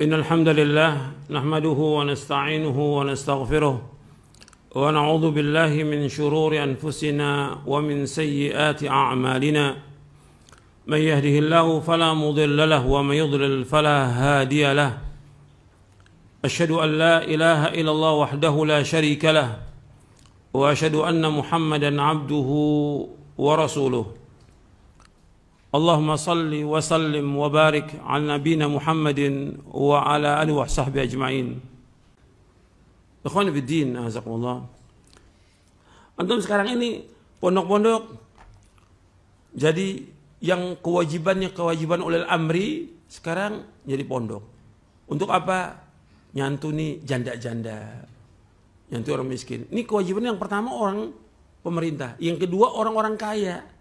إن الحمد لله نحمده ونستعينه ونستغفره ونعوذ بالله من شرور أنفسنا ومن سيئات أعمالنا من يهده الله فلا مضل له ومن يضلل فلا هادي له أشهد أن لا إله إلا الله وحده لا شريك له وأشهد أن محمدا عبده ورسوله اللهم صل وسلم وبارك على نبينا محمد وعلى آله وصحبه أجمعين. Ikhwan fiddin, azakumullah. Antum sekarang ini pondok-pondok jadi yang kewajiban ulil amri sekarang jadi pondok. Untuk apa? Nyantuni janda-janda, nyantuni orang miskin. Ini kewajiban yang pertama orang pemerintah, yang kedua orang-orang kaya.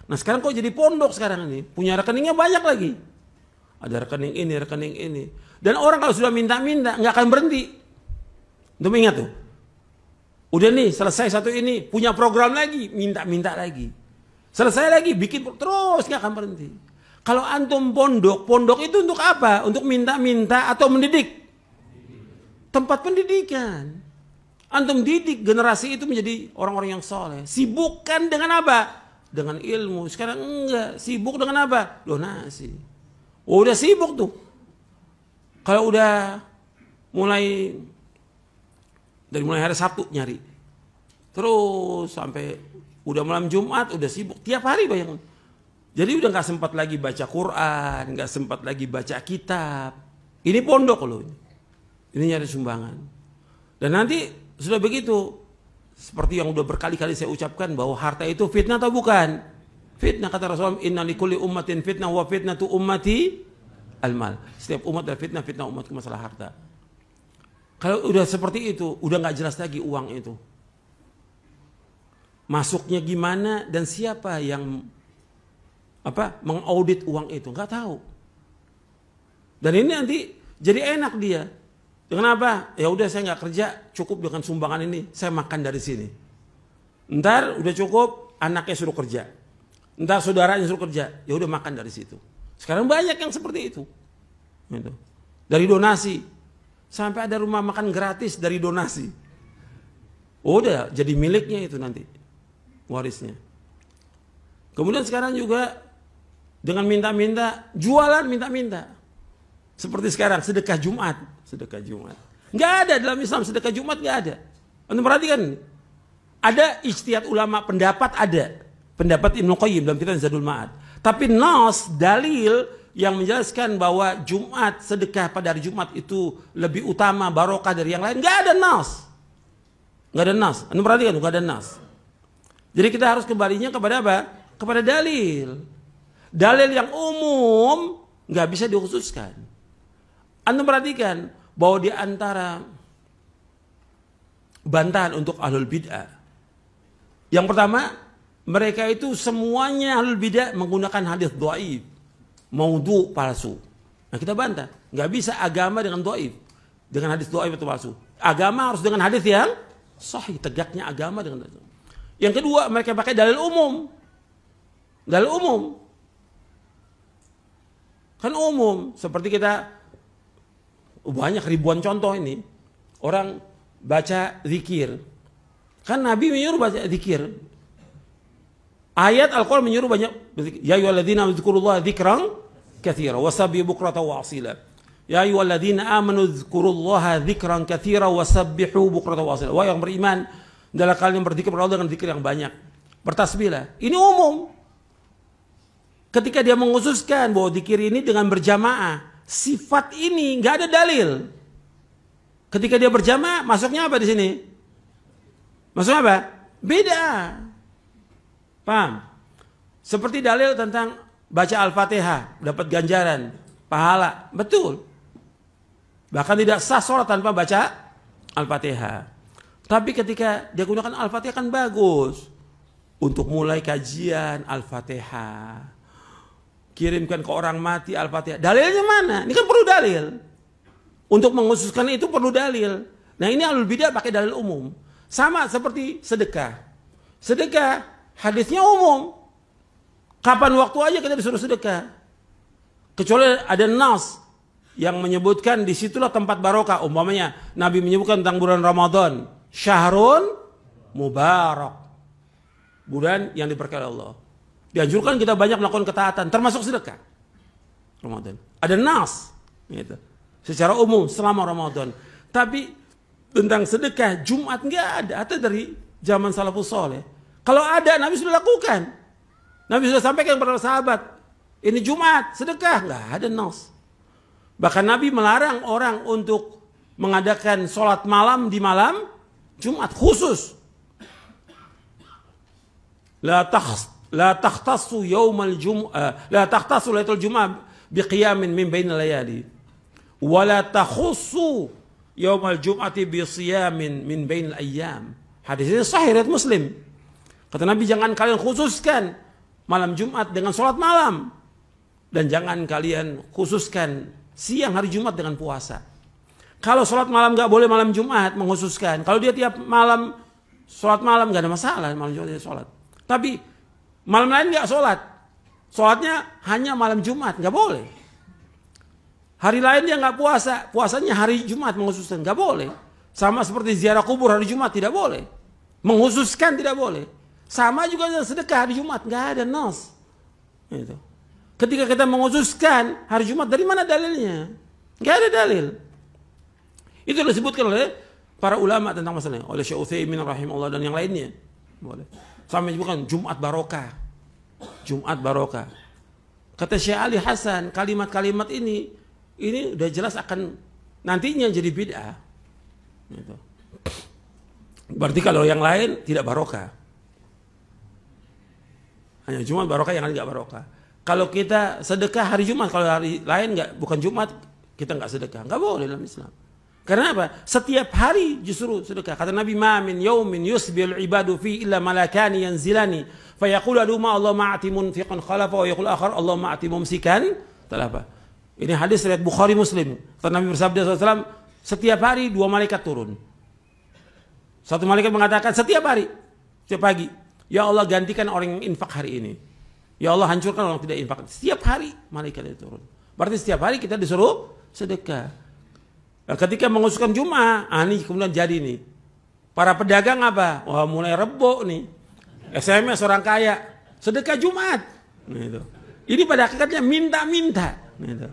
Nah sekarang kok jadi pondok sekarang ini, punya rekeningnya banyak lagi. Ada rekening ini, rekening ini. Dan orang kalau sudah minta-minta nggak akan berhenti. Untuk ingat tuh, udah nih selesai satu ini, punya program lagi, minta-minta lagi. Selesai lagi, bikin terus nggak akan berhenti. Kalau antum pondok, pondok itu untuk apa? Untuk minta-minta atau mendidik? Tempat pendidikan. Antum didik generasi itu menjadi orang-orang yang soleh. Sibukkan dengan apa? Dengan ilmu. Sekarang enggak, sibuk dengan apa? Donasi. Oh, udah sibuk tuh. Kalau udah mulai dari mulai hari Sabtu nyari, terus sampai udah malam Jumat udah sibuk tiap hari, bayangin. Jadi udah nggak sempat lagi baca Quran, nggak sempat lagi baca kitab. Ini pondok loh. Ini nyari sumbangan. Dan nanti sudah begitu. Seperti yang udah berkali-kali saya ucapkan bahwa harta itu fitnah atau bukan? Fitnah, kata Rasulullah, inna likulli ummatin fitnah wa fitnatu ummati al-mal. Setiap umat ada fitnah, fitnah umatku masalah harta. Kalau udah seperti itu, udah nggak jelas lagi uang itu. Masuknya gimana dan siapa yang mengaudit uang itu, nggak tahu. Dan ini nanti jadi enak dia. Dengan apa? Ya udah saya nggak kerja, cukup dengan sumbangan ini, saya makan dari sini. Ntar udah cukup, anaknya suruh kerja. Ntar saudaranya suruh kerja, ya udah makan dari situ. Sekarang banyak yang seperti itu. Gitu. Dari donasi, sampai ada rumah makan gratis dari donasi. Udah jadi miliknya itu nanti, warisnya. Kemudian sekarang juga dengan minta-minta, jualan minta-minta. Seperti sekarang sedekah Jumat, sedekah Jumat. Nggak ada dalam Islam sedekah Jumat, nggak ada. Anda perhatikan, ada ijtihad ulama, pendapat ada, pendapat Ibnu Qayyim dalam kitab Zadul Ma'ad. Tapi nas dalil yang menjelaskan bahwa Jumat, sedekah pada hari Jumat itu lebih utama, barokah dari yang lain, nggak ada nas, nggak ada nas. Anda perhatikan, nggak ada nas. Jadi kita harus kembalinya kepada apa? Kepada dalil. Dalil yang umum nggak bisa dikhususkan. Anda perhatikan bahwa di antara bantahan untuk ahlul bid'ah, yang pertama, mereka itu semuanya ahlul bid'ah menggunakan hadis dhaif, maudhu, palsu. Nah kita bantah, nggak bisa agama dengan dhaif, dengan hadis dhaif atau palsu. Agama harus dengan hadis yang sahih, tegaknya agama dengan hadis. Yang kedua, mereka pakai dalil umum, dalil umum. Kan umum, seperti kita banyak ribuan contoh ini. Orang baca zikir. Kan Nabi menyuruh baca zikir. Ayat Al-Quran menyuruh banyak berzikir. Ya ayyuhalladzina dzkurullaha dzikran katsira wasabbihu bukratan wa asila. Ya ayyuhalladzina amanu dzkurullaha dzikran katsira wasabbihu bukratan wa asila. Wahai yang beriman, adalah kalian berzikir kepada Allah dengan zikir yang banyak. Bertasbihlah. Ini umum. Ketika dia mengkhususkan bahwa zikir ini dengan berjamaah, sifat ini nggak ada dalil. Ketika dia berjamaah, masuknya apa di sini? Masuknya apa? Beda. Paham? Seperti dalil tentang baca Al-Fatihah, dapat ganjaran, pahala. Betul. Bahkan tidak sah sholat tanpa baca Al-Fatihah. Tapi ketika dia gunakan Al-Fatihah kan bagus. Untuk mulai kajian Al-Fatihah, kirimkan ke orang mati Al-Fatihah. Dalilnya mana? Ini kan perlu dalil. Untuk mengkhususkan itu perlu dalil. Nah ini ahlul bidah pakai dalil umum. Sama seperti sedekah. Sedekah, hadisnya umum. Kapan waktu aja kita disuruh sedekah. Kecuali ada nas yang menyebutkan disitulah tempat barokah. Umpamanya Nabi menyebutkan tentang bulan Ramadan, syahrun mubarak, bulan yang diberkahi Allah. Dianjurkan kita banyak melakukan ketaatan, termasuk sedekah Ramadan. Ada nas gitu, secara umum selama Ramadan. Tapi tentang sedekah Jumat nggak ada, atau dari zaman salafus soleh. Kalau ada, Nabi sudah lakukan. Nabi sudah sampaikan kepada sahabat, ini Jumat sedekah, nggak ada nas. Bahkan Nabi melarang orang untuk mengadakan sholat malam di malam Jumat khusus. La takhtassu yaumal jum'ah, la takhtassu lailatul jum'ah biqiyamin min bainal layali. Wa la takhussu yaumal jum'ati bisiyamin min bainal ayyam. Hadis ini sahih riwayat Muslim. Kata Nabi, jangan kalian khususkan malam Jumat dengan sholat malam, dan jangan kalian khususkan siang hari Jumat dengan puasa. Kalau sholat malam nggak boleh malam Jumat mengkhususkan. Kalau dia tiap malam sholat malam nggak ada masalah, malam Jumat dia sholat. Tapi malam lain nggak sholat, sholatnya hanya malam Jumat, nggak boleh. Hari lain dia nggak puasa, puasanya hari Jumat mengkhususkan, nggak boleh. Sama seperti ziarah kubur hari Jumat tidak boleh, mengkhususkan tidak boleh. Sama juga dengan sedekah hari Jumat, nggak ada nas. Itu. Ketika kita mengkhususkan hari Jumat, dari mana dalilnya? Nggak ada dalil. Itu disebutkan oleh para ulama tentang masalah ini, oleh Syekh Utsaimin rahimahullah dan yang lainnya. Boleh. Sampai disebutkan Jumat barokah. Jumat barokah. Kata Syekh Ali Hasan, kalimat-kalimat ini udah jelas akan nantinya jadi bid'ah. Gitu. Berarti kalau yang lain tidak barokah. Hanya Jumat barokah, yang lain nggak barokah. Kalau kita sedekah hari Jumat, kalau hari lain bukan Jumat, kita nggak sedekah. Nggak boleh dalam Islam. Karena apa? Setiap hari justru sedekah. Kata Nabi, ma min yaumin yusbil ibadu fi illa malakani yanzilani fayaqulu aduma Allah ma'ati munfiqan khalafa wa yaqul akhar Allah ma'ati mumsikan talafa. Ini hadis riwayat Bukhari Muslim. Kata Nabi bersabda SAW, setiap hari 2 malaikat turun. Satu malaikat mengatakan setiap hari, setiap pagi, ya Allah gantikan orang yang infak hari ini. Ya Allah hancurkan orang tidak infak. Setiap hari malaikat itu turun. Berarti setiap hari kita disuruh sedekah. Nah, ketika mengkhususkan Jumat, ini kemudian jadi nih. Para pedagang apa? Wah, mulai rebo nih. SMS orang kaya, sedekah Jumat. Gitu. Ini pada hakikatnya minta-minta. Gitu.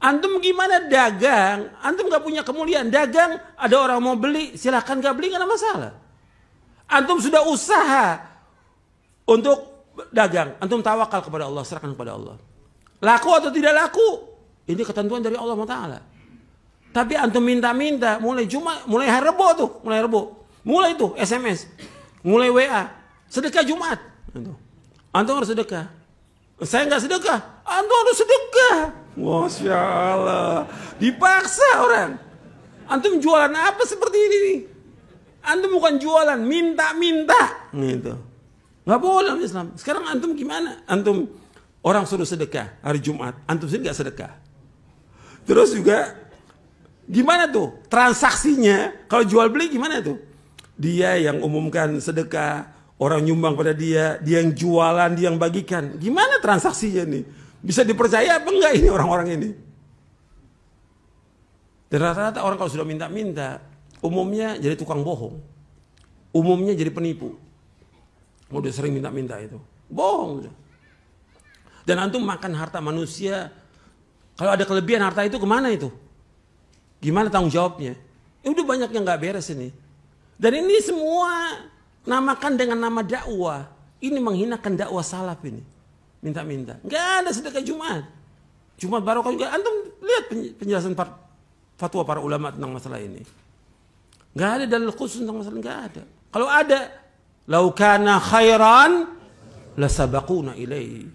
Antum gimana dagang? Antum gak punya kemuliaan. Dagang, ada orang mau beli, silahkan gak beli, gak ada masalah. Antum sudah usaha untuk dagang, antum tawakal kepada Allah, serahkan kepada Allah. Laku atau tidak laku, ini ketentuan dari Allah Taala. Tapi antum minta-minta, mulai Jumat, mulai hari Rebo tuh, mulai tuh SMS, mulai WA, sedekah Jumat. Antum harus sedekah. Saya nggak sedekah, antum harus sedekah. Masya Allah, dipaksa orang. Antum jualan apa seperti ini nih? Antum bukan jualan, minta-minta, gitu. Nggak boleh dalam Islam. Sekarang antum gimana? Antum orang suruh sedekah hari Jumat, antum sendiri nggak sedekah. Terus juga gimana tuh transaksinya? Kalau jual beli gimana tuh? Dia yang umumkan sedekah, orang nyumbang pada dia yang jualan, dia yang bagikan. Gimana transaksinya nih? Bisa dipercaya apa enggak ini orang-orang ini? Dan rata-rata orang kalau sudah minta-minta, umumnya jadi tukang bohong, umumnya jadi penipu. Udah sering minta-minta itu, bohong. Dan antum makan harta manusia, kalau ada kelebihan harta itu kemana itu? Gimana tanggung jawabnya? Udah banyak yang nggak beres ini. Dan ini semua namakan dengan nama dakwah. Ini menghinakan dakwah salaf ini. Minta-minta. Nggak ada sedekah Jumat. Jumat barokah juga. Antum lihat penjelasan fatwa para ulama tentang masalah ini. Nggak ada dalil khusus tentang masalah, nggak ada. Kalau ada, lau kana khairan lasabaquna ilaihi.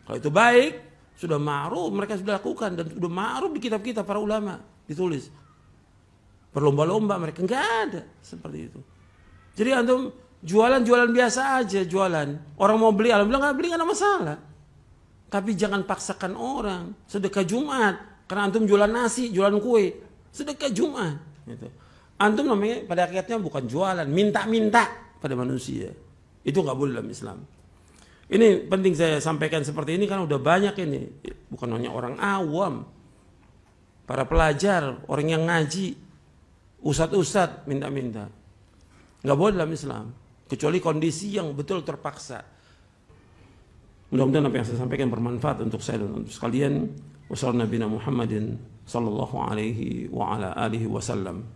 Kalau itu baik, sudah ma'ruf, mereka sudah lakukan dan sudah ma'ruf di kitab-kitab para ulama ditulis. Berlomba-lomba mereka, enggak ada seperti itu. Jadi antum jualan biasa aja, jualan. Orang mau beli, alhamdulillah nggak beli, nggak ada masalah. Tapi jangan paksakan orang sedekah Jumat karena antum jualan nasi, jualan kue, sedekah Jumat. Gitu. Antum namanya pada hakikatnya bukan jualan, minta-minta pada manusia. Itu nggak boleh dalam Islam. Ini penting saya sampaikan seperti ini karena udah banyak ini, bukan hanya orang awam. para pelajar, orang yang ngaji, ustadz minta-minta. Nggak boleh dalam Islam, kecuali kondisi yang betul terpaksa. Mudah-mudahan apa yang saya sampaikan bermanfaat untuk saya dan untuk sekalian. Wassalamualaikum warahmatullahi wabarakatuh.